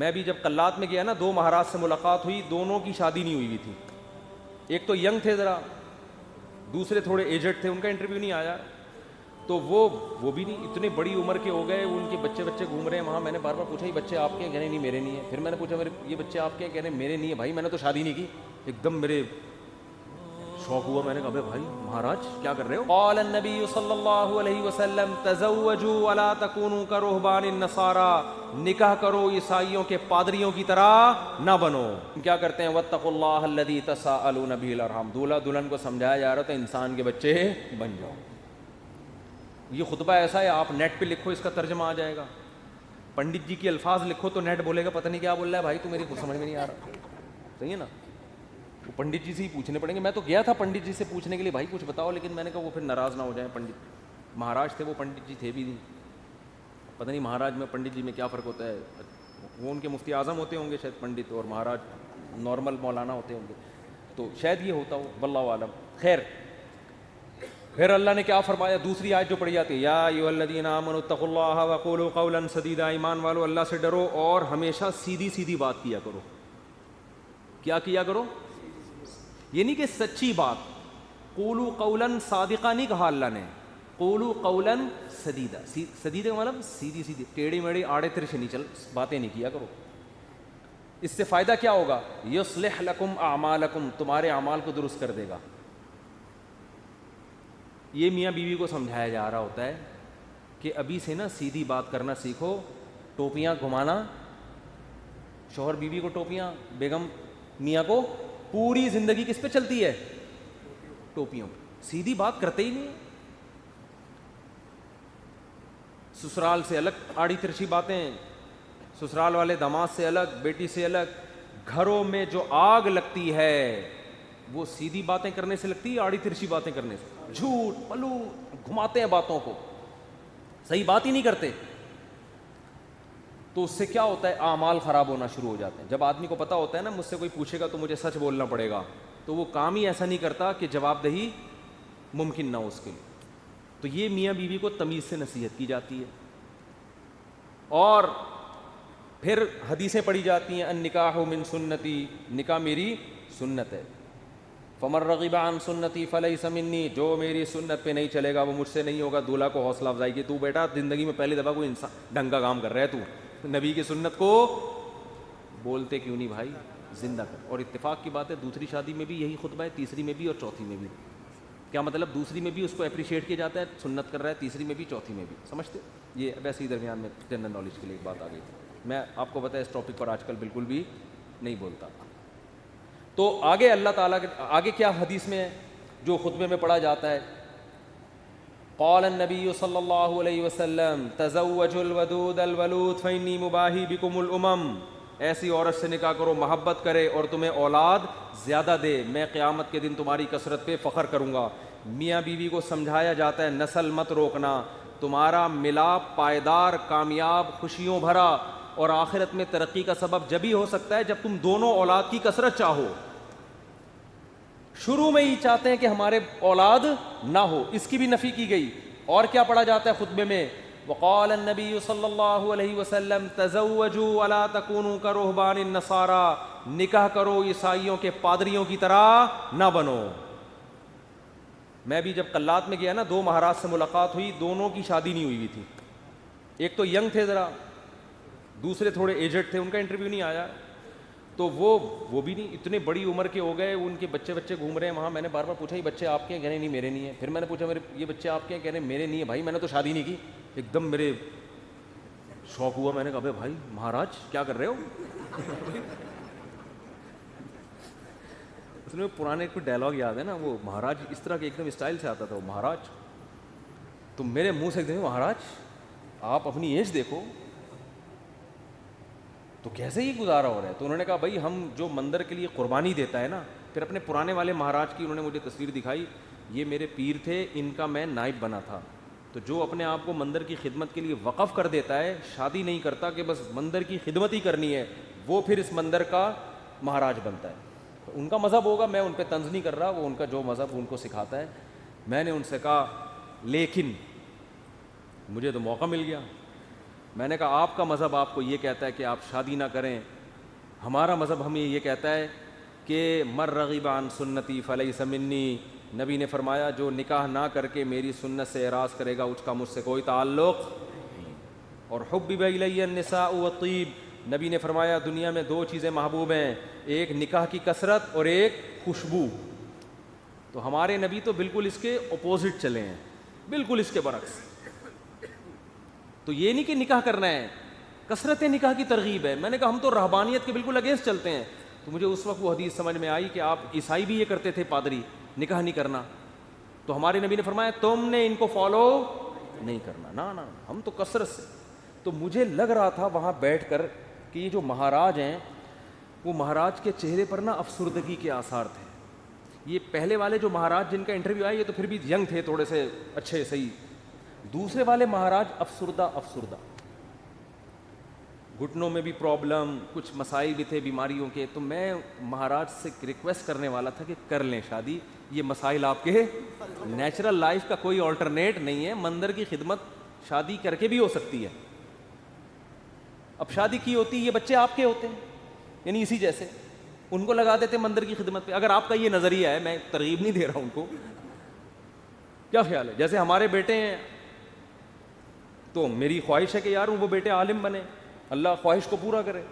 میں بھی جب قلات میں گیا نا 2 مہاراج سے ملاقات ہوئی, دونوں کی شادی نہیں ہوئی تھی. ایک تو ینگ تھے ذرا, دوسرے تھوڑے ایجڈ تھے, ان کا انٹرویو نہیں آیا. تو وہ بھی نہیں, اتنے بڑی عمر کے ہو گئے, ان کے بچے گھوم رہے ہیں وہاں. میں نے بار بار پوچھا یہ بچے آپ کے ہیں؟ کہنے نہیں میرے نہیں ہیں. پھر میں نے پوچھا یہ بچے آپ کے ہیں؟ کہنے میرے نہیں ہیں. بھائی میں نے تو شادی نہیں کی. ایک دم میرے شوق ہوا, میں نے کہا بھائی مہاراج کیا کر رہے ہو؟ قال النبی صلی اللہ علیہ وسلم تزوجوا ولا تکونوا کرہبان النصارى, نکاح کرو عیسائیوں کے پادریوں کی طرح نہ بنو. کیا کرتے ہیں؟ واتقوا اللہ الذی تساءلون به الارحام, دولہا دلہن کو سمجھایا جا رہا تھا انسان کے بچے بن جاؤ. یہ خطبہ ایسا ہے, آپ نیٹ پہ لکھو اس کا ترجمہ آ جائے گا. پنڈت جی کے الفاظ لکھو تو نیٹ بولے گا پتہ نہیں کیا بول رہا ہے بھائی, تو میری کچھ سمجھ میں نہیں آ رہا. صحیح ہے نا, وہ پنڈت جی سے ہی پوچھنے پڑیں گے. میں تو گیا تھا پنڈت جی سے پوچھنے کے لیے بھائی کچھ بتاؤ, لیکن میں نے کہا وہ پھر ناراض نہ ہو جائیں. پنڈت مہاراج تھے وہ, پنڈت جی تھے بھی نہیں. پتہ نہیں مہاراج میں پنڈت جی میں کیا فرق ہوتا ہے. وہ ان کے مفتی اعظم ہوتے ہوں گے شاید پنڈت, اور مہاراج نارمل مولانا ہوتے ہوں گے, تو شاید یہ ہوتا ہو, واللہ عالم. خیر, پھر اللہ نے کیا فرمایا؟ دوسری آیت جو پڑھی جاتی ہے, یا ایھا الذین آمنوا اتقوا اللہ وقولوا قولا سدیدا, ایمان والو اللہ سے ڈرو اور ہمیشہ سیدھی سیدھی بات کیا کرو. کیا کیا کرو؟ یہ نہیں کہ سچی بات. قولوا قولا صادقا نہیں کہا اللہ نے, قولوا قولا سدیدا. سدیدا مطلب سیدھی سیدھی, ٹیڑھی میڑھی آڑے ترچھے نہیں چل باتیں نہیں کیا کرو. اس سے فائدہ کیا ہوگا؟ یصلح لکم اعمالکم, تمہارے اعمال کو درست کر دے گا. یہ میاں بیوی کو سمجھایا جا رہا ہوتا ہے کہ ابھی سے نا سیدھی بات کرنا سیکھو. ٹوپیاں گھمانا, شوہر بیوی کو ٹوپیاں, بیگم میاں کو, پوری زندگی کس پہ چلتی ہے؟ ٹوپیوں. سیدھی بات کرتے ہی نہیں. سسرال سے الگ آڑی ترچھی باتیں, سسرال والے داماد سے الگ, بیٹی سے الگ. گھروں میں جو آگ لگتی ہے وہ سیدھی باتیں کرنے سے لگتی ہے, آڑی ترچھی باتیں کرنے سے. جھوٹ پلو گھماتے ہیں باتوں کو, صحیح بات ہی نہیں کرتے. تو اس سے کیا ہوتا ہے؟ اعمال خراب ہونا شروع ہو جاتے ہیں. جب آدمی کو پتہ ہوتا ہے نا مجھ سے کوئی پوچھے گا تو مجھے سچ بولنا پڑے گا, تو وہ کام ہی ایسا نہیں کرتا کہ جواب دہی ممکن نہ ہو اس کے لیے. تو یہ میاں بیوی کو تمیز سے نصیحت کی جاتی ہے. اور پھر حدیثیں پڑھی جاتی ہیں, النکاح من سنتی, نکاح میری سنت ہے. فمن رغب عن سنتی فلیس منی, جو میری سنت پہ نہیں چلے گا وہ مجھ سے نہیں ہوگا. دولہا کو حوصلہ افزائی کی, تو بیٹا زندگی میں پہلی دفعہ کوئی انسان ڈھنگ کا کام کر رہا ہے, تو نبی کی سنت کو بولتے کیوں نہیں بھائی, زندہ کر. اور اتفاق کی بات ہے دوسری شادی میں بھی یہی خطبہ ہے, تیسری میں بھی اور چوتھی میں بھی. کیا مطلب؟ دوسری میں بھی اس کو اپریشیٹ کیا جاتا ہے, سنت کر رہا ہے, تیسری میں بھی چوتھی میں بھی. سمجھتے؟ یہ ویسے ہی درمیان میں جنرل نالج کے لیے ایک بات آ گئی تھی. میں آپ کو پتہ ہے اس ٹاپک پر آج کل بالکل بھی نہیں بولتا. تو آگے اللہ تعالیٰ کے آگے کیا حدیث میں ہے جو خطبے میں پڑھا جاتا ہے؟ قال النبی صلی اللہ علیہ وسلم تزوجوا الودود الولود فإنی مباہی بکم الامم, ایسی عورت سے نکاح کرو محبت کرے اور تمہیں اولاد زیادہ دے, میں قیامت کے دن تمہاری کثرت پہ فخر کروں گا. میاں بیوی کو سمجھایا جاتا ہے نسل مت روکنا, تمہارا ملاپ پائیدار, کامیاب, خوشیوں بھرا اور آخرت میں ترقی کا سبب جبھی ہو سکتا ہے جب تم دونوں اولاد کی کثرت چاہو. شروع میں ہی چاہتے ہیں کہ ہمارے اولاد نہ ہو, اس کی بھی نفی کی گئی. اور کیا پڑھا جاتا ہے خطبے میں؟ وقال النبی صلی اللہ علیہ وسلم تزوجوا ولا تکونوا کرہبان النصارى, نکاح کرو عیسائیوں کے پادریوں کی طرح نہ بنو. میں بھی جب قلات میں گیا نا 2 مہاراج سے ملاقات ہوئی, دونوں کی شادی نہیں ہوئی تھی. ایک تو ینگ تھے ذرا, دوسرے تھوڑے ایجڈ تھے, ان کا انٹرویو نہیں آیا. تو وہ بھی نہیں, اتنے بڑی عمر کے ہو گئے, ان کے بچے گھوم رہے ہیں وہاں. میں نے بار بار پوچھا یہ بچے آپ کے ہیں؟ کہنے نہیں میرے نہیں ہیں. پھر میں نے پوچھا یہ بچے آپ کے ہیں؟ کہنے میرے نہیں ہیں. بھائی میں نے تو شادی نہیں کی. ایک دم میرے شوق ہوا, میں نے کہا بھائی مہاراج کیا کر رہے ہو؟ اس میں پرانے کوئی ڈائلاگ یاد ہے نا, وہ مہاراج اس طرح کے ایک دم اسٹائل سے آتا تھا, وہ مہاراج. تو میرے منہ سے ایک دم مہاراج آپ اپنی ایج دیکھو, تو کیسے ہی گزارا ہو رہا ہے. تو انہوں نے کہا بھائی ہم جو مندر کے لیے قربانی دیتا ہے نا, پھر اپنے پرانے والے مہاراج کی انہوں نے مجھے تصویر دکھائی, یہ میرے پیر تھے, ان کا میں نائب بنا تھا. تو جو اپنے آپ کو مندر کی خدمت کے لیے وقف کر دیتا ہے, شادی نہیں کرتا کہ بس مندر کی خدمت ہی کرنی ہے, وہ پھر اس مندر کا مہاراج بنتا ہے. تو ان کا مذہب ہوگا, میں ان پہ طنز نہیں کر رہا, وہ ان کا جو مذہب ان کو سکھاتا ہے. میں نے ان سے کہا لیکن مجھے تو موقع مل گیا, میں نے کہا آپ کا مذہب آپ کو یہ کہتا ہے کہ آپ شادی نہ کریں, ہمارا مذہب ہمیں یہ کہتا ہے کہ مر رغب عن سنتی فلیس منی. نبی نے فرمایا جو نکاح نہ کر کے میری سنت سے اعراض کرے گا اس کا مجھ سے کوئی تعلق نہیں. اور حبب الی النساء والطیب, نبی نے فرمایا دنیا میں 2 چیزیں محبوب ہیں, ایک نکاح کی کثرت اور ایک خوشبو. تو ہمارے نبی تو بالکل اس کے اپوزٹ چلے ہیں, بالکل اس کے برعکس. تو یہ نہیں کہ نکاح کرنا ہے, کثرت نکاح کی ترغیب ہے. میں نے کہا ہم تو رہبانیت کے بالکل اگینسٹ چلتے ہیں. تو مجھے اس وقت وہ حدیث سمجھ میں آئی کہ آپ عیسائی بھی یہ کرتے تھے, پادری, نکاح نہیں کرنا. تو ہمارے نبی نے فرمایا تم نے ان کو فالو نہیں کرنا, نا ہم تو کثرت سے. تو مجھے لگ رہا تھا وہاں بیٹھ کر کہ یہ جو مہاراج ہیں وہ مہاراج کے چہرے پر نا افسردگی کے آثار تھے. یہ پہلے والے جو مہاراج جن کا انٹرویو آیا یہ تو پھر بھی ینگ تھے, تھوڑے سے اچھے صحیح. دوسرے والے مہاراج افسردہ, گھٹنوں میں بھی پرابلم, کچھ مسائل بھی تھے بیماریوں کے. تو میں مہاراج سے ریکویسٹ کرنے والا تھا کہ کر لیں شادی, یہ مسائل آپ کے نیچرل لائف کا کوئی آلٹرنیٹ نہیں ہے. مندر کی خدمت شادی کر کے بھی ہو سکتی ہے. اب شادی کی ہوتی یہ بچے آپ کے ہوتے ہیں, یعنی اسی جیسے ان کو لگا دیتے مندر کی خدمت پہ. اگر آپ کا یہ نظریہ ہے, میں ترغیب نہیں دے رہا ہوں ان کو, کیا خیال ہے؟ جیسے ہمارے بیٹے ہیں تو میری خواہش ہے کہ یار وہ بیٹے عالم بنے, اللہ خواہش کو پورا کرے.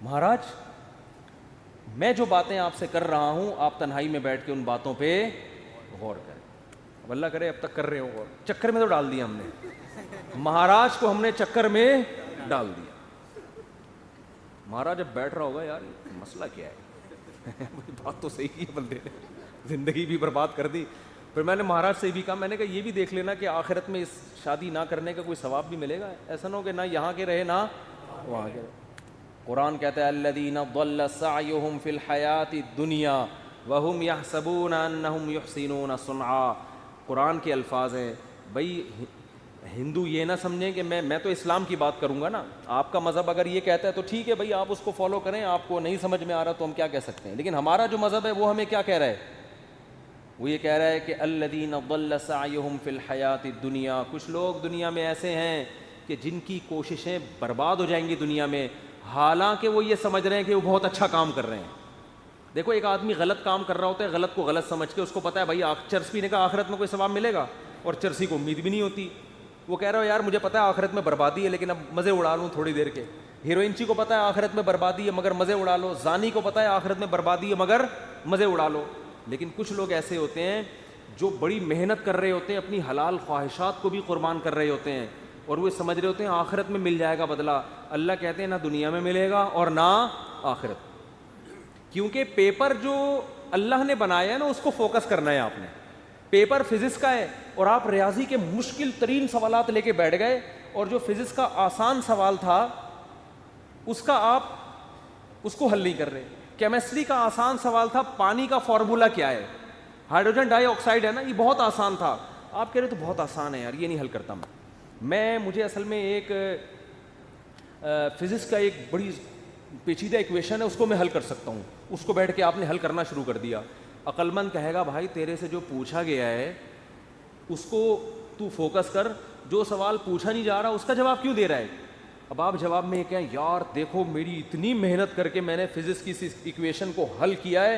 مہاراج میں جو باتیں آپ سے کر رہا ہوں آپ تنہائی میں بیٹھ کے ان باتوں پہ غور کریں. اب اللہ کرے اب تک کر رہے ہو غور. چکر میں تو ڈال دیا ہم نے, مہاراج کو ہم نے چکر میں ڈال دیا. مہاراج اب بیٹھ رہا ہوگا یار مسئلہ کیا ہے بات تو صحیح کی ہے, بندے نے زندگی بھی برباد کر دی. پھر میں نے مہاراج سے بھی کہا, میں نے کہا یہ بھی دیکھ لینا کہ آخرت میں اس شادی نہ کرنے کا کوئی ثواب بھی ملے گا. ایسا نہ ہو کہ نہ یہاں کے رہے نہ وہاں کے رہے. قرآن کہتا ہے الذین ضل سعیہم فی الحیاۃ الدنیا وہم یحسبون انہم یحسنون صنعا. قرآن کے الفاظ ہیں. بھائی ہندو یہ نہ سمجھیں کہ میں تو اسلام کی بات کروں گا نا, آپ کا مذہب اگر یہ کہتا ہے تو ٹھیک ہے بھائی آپ اس کو فالو کریں, آپ کو نہیں سمجھ میں آ رہا تو ہم کیا کہہ سکتے ہیں. لیکن ہمارا جو مذہب ہے وہ ہمیں کیا کہہ رہا ہے, وہ یہ کہہ رہا ہے کہ الذین ضل سعیہم فی الحیاۃ الدنیا. کچھ لوگ دنیا میں ایسے ہیں کہ جن کی کوششیں برباد ہو جائیں گی دنیا میں, حالانکہ وہ یہ سمجھ رہے ہیں کہ وہ بہت اچھا کام کر رہے ہیں. دیکھو ایک آدمی غلط کام کر رہا ہوتا ہے, غلط کو غلط سمجھ کے, اس کو پتہ ہے بھائی چرس پینے کا آخرت میں کوئی ثواب ملے گا, اور چرسی کو امید بھی نہیں ہوتی. وہ کہہ رہا ہو یار مجھے پتہ ہے آخرت میں بربادی ہے لیکن اب مزے اڑا لوں تھوڑی دیر کے. ہیروئنچی کو پتہ ہے آخرت میں بربادی ہے مگر مزے اڑا لو. زانی کو پتہ ہے آخرت میں بربادی ہے مگر مزے اڑا لو. لیکن کچھ لوگ ایسے ہوتے ہیں جو بڑی محنت کر رہے ہوتے ہیں, اپنی حلال خواہشات کو بھی قربان کر رہے ہوتے ہیں, اور وہ سمجھ رہے ہوتے ہیں آخرت میں مل جائے گا بدلہ. اللہ کہتے ہیں نہ دنیا میں ملے گا اور نہ آخرت. کیونکہ پیپر جو اللہ نے بنایا ہے نا اس کو فوکس کرنا ہے آپ نے. پیپر فزکس کا ہے اور آپ ریاضی کے مشکل ترین سوالات لے کے بیٹھ گئے, اور جو فزکس کا آسان سوال تھا اس کا آپ اس کو حل نہیں کر رہے. کیمسٹری کا آسان سوال تھا پانی کا فارمولا کیا ہے, ہائیڈروجن ڈائی آکسائڈ ہے نا, یہ بہت آسان تھا. آپ کہہ رہے تو بہت آسان ہے یار, یہ نہیں حل کرتا مجھے اصل میں ایک فزکس کا ایک بڑی پیچیدہ ایکویشن ہے اس کو میں حل کر سکتا ہوں. اس کو بیٹھ کے آپ نے حل کرنا شروع کر دیا. عقل مند کہے گا بھائی تیرے سے جو پوچھا گیا ہے اس کو تو فوکس کر, جو سوال پوچھا نہیں جا رہا اس کا جواب کیوں دے رہا ہے. اب آپ جواب میں یہ کہیں یار دیکھو میری اتنی محنت کر کے میں نے فزکس کی اس ایکویشن کو حل کیا ہے,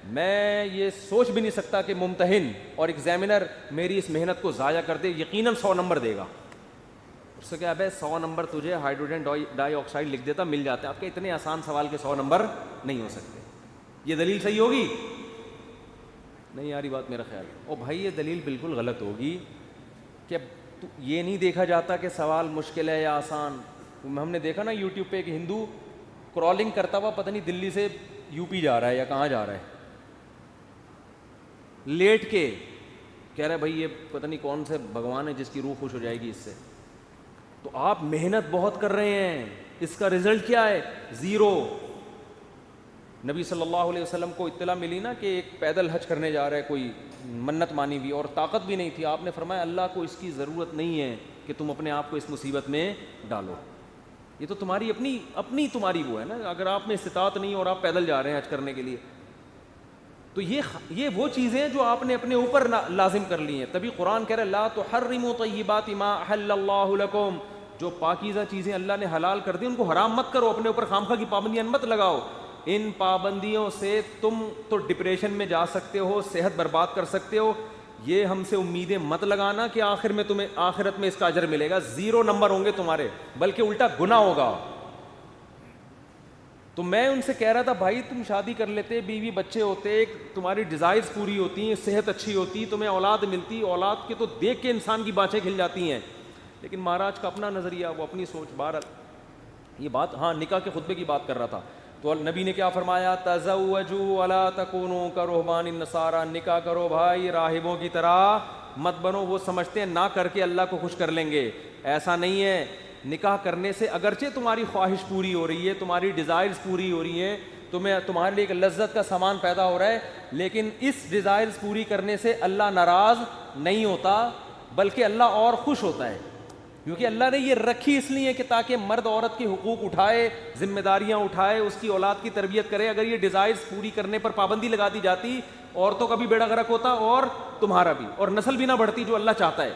میں یہ سوچ بھی نہیں سکتا کہ ممتحن اور ایگزامینر میری اس محنت کو ضائع کر دے, یقیناً 100 نمبر دے گا. اس سے کیا ابے 100 نمبر تجھے ہائیڈروجن ڈائی آکسائڈ لکھ دیتا مل جاتا ہے. آپ کے اتنے آسان سوال کے 100 نمبر نہیں ہو سکتے. یہ دلیل صحیح ہوگی نہیں یاری بات میرا خیال ہے. او بھائی یہ دلیل بالکل غلط ہوگی کہ یہ نہیں دیکھا جاتا کہ سوال مشکل ہے یا آسان. ہم نے دیکھا نا یوٹیوب پہ ایک ہندو کرالنگ کرتا ہوا پتہ نہیں دلی سے یو پی جا رہا ہے یا کہاں جا رہا ہے, لیٹ کے کہہ رہا ہے بھائی یہ پتہ نہیں کون سے بھگوان ہے جس کی روح خوش ہو جائے گی اس سے. تو آپ محنت بہت کر رہے ہیں, اس کا رزلٹ کیا ہے؟ 0. نبی صلی اللہ علیہ وسلم کو اطلاع ملی نا کہ ایک پیدل حج کرنے جا رہا ہے کوئی, منت مانی ہوئی اور طاقت بھی نہیں تھی. آپ نے فرمایا اللہ کو اس کی ضرورت نہیں ہے کہ تم اپنے آپ کو اس مصیبت میں ڈالو, یہ تو تمہاری اپنی تمہاری وہ ہے نا. اگر آپ میں استطاعت نہیں اور آپ پیدل جا رہے ہیں حج کرنے کے لیے تو یہ وہ چیزیں جو آپ نے اپنے اوپر لازم کر لی ہیں. تبھی قرآن کہہ رہا ہے لا تحرموا طیبات ما احل اللہ لکم, جو پاکیزہ چیزیں اللہ نے حلال کر دی ان کو حرام مت کرو, اپنے اوپر خامخواہ کی پابندیاں مت لگاؤ. ان پابندیوں سے تم تو ڈپریشن میں جا سکتے ہو, صحت برباد کر سکتے ہو. یہ ہم سے امیدیں مت لگانا کہ آخر میں تمہیں آخرت میں اس کا اجر ملے گا. 0 نمبر ہوں گے تمہارے, بلکہ الٹا گناہ ہوگا. تو میں ان سے کہہ رہا تھا بھائی تم شادی کر لیتے, بیوی بچے ہوتے, تمہاری ڈیزائرز پوری ہوتی, صحت اچھی ہوتی, تمہیں اولاد ملتی, اولاد کے تو دیکھ کے انسان کی باتیں کھل جاتی ہیں. لیکن مہاراج کا اپنا نظریہ, وہ اپنی سوچ. بہرحال یہ بات, ہاں نکاح کے خطبے کی بات کر رہا تھا. تو نبی نے کیا فرمایا, تزوجوا ولا تکونوا کرہبان النصارى, نکاح کرو بھائی راہبوں کی طرح مت بنو. وہ سمجھتے ہیں نہ کر کے اللہ کو خوش کر لیں گے, ایسا نہیں ہے. نکاح کرنے سے اگرچہ تمہاری خواہش پوری ہو رہی ہے, تمہاری ڈیزائرز پوری ہو رہی ہیں, تمہارے لیے ایک لذت کا سامان پیدا ہو رہا ہے, لیکن اس ڈیزائرز پوری کرنے سے اللہ ناراض نہیں ہوتا, بلکہ اللہ اور خوش ہوتا ہے. کیونکہ اللہ نے یہ رکھی اس لیے کہ تاکہ مرد عورت کے حقوق اٹھائے, ذمہ داریاں اٹھائے, اس کی اولاد کی تربیت کرے. اگر یہ ڈیزائرز پوری کرنے پر پابندی لگا دی جاتی, عورتوں کا بھی بیڑا غرق ہوتا اور تمہارا بھی, اور نسل بھی نہ بڑھتی جو اللہ چاہتا ہے.